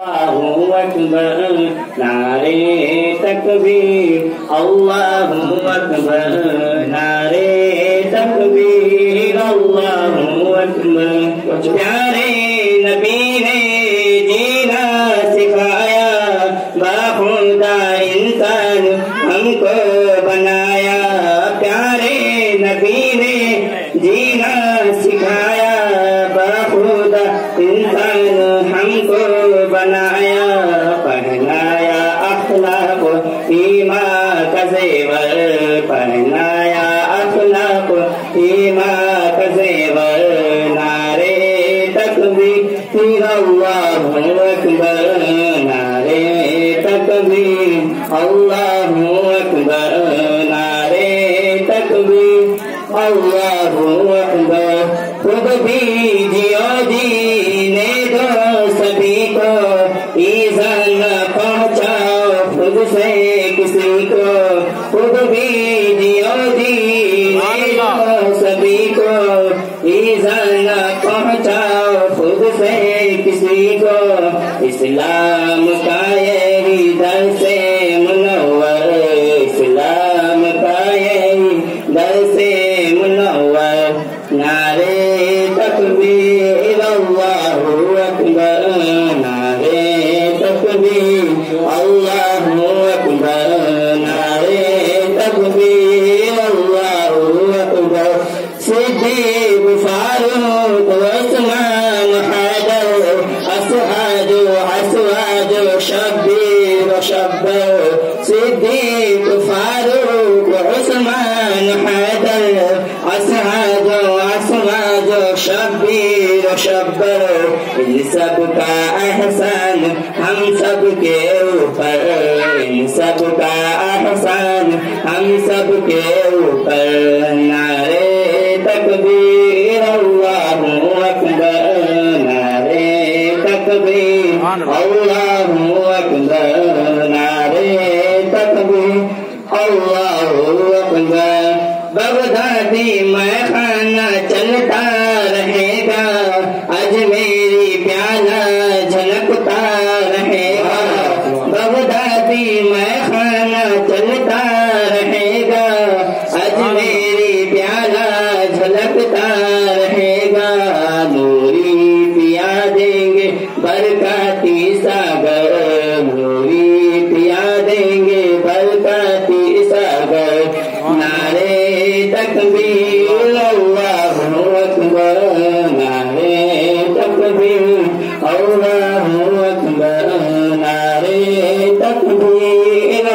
Allahu Akbar, nare takbir, Allahu Akbar, nare takbir, Allahu Akbar. Pyare Nabi ne jeena sikhaya, bakhuda insan humko banaya. Pyare Nabi ne jeena sikhaya, bakhuda insan humko बनाया पहनाया अखलाक ईमा का ज़ेवर पहनाया अखलाक ईमा का ज़ेवर नारे तकबीर अल्लाहु अकबर नारे तकबीर अल्लाहु अकबर नारे तकबीर अल्लाहु अकबर खुद भी जियो जीने दो सभी को ईज़ान पहुँचाओ खुद से किसी को खुद भी जियो जीने दो सभी को ईज़ान पहुँचाओ खुद से किसी को इस्लाम का यही दर्से मुनव्वर इस्लाम का यही दर्से मुनव्वर नारे तकबीर अल्लाहु अकबर नारे तकबीर अल्लाहु अकबर नारे तकबीर अल्लाहु अकबर सिद्दीक़ फारूक उस्मान हैदर असवाद शब्बीर शब्बर सिद्दीक़ फारूक उस्मान हैदर असवाद शब्बीर शब्बर इन सब का एहसान हम सब के ऊपर इन सब का एहसान हम सब के ऊपर नारे तकबीर अल्लाहु अकबर नारे तकबीर अल्लाहु अकबर नारे तकबीर अल्लाहु अकबर बगदादी मैं खाना चलता रहेगा अजमेरी प्याला झलकता रहेगा बगदादी मैं खाना चलता रहेगा अजमेरी प्याला झलकता रहेगा नूरी पिया देंगे बरकाती सागर नूरी पिया देंगे बरकाती सागर नारे तकबीर अल्लाहु अकबर नारे तकबीर अल्लाहु अकबर नारे तकबीर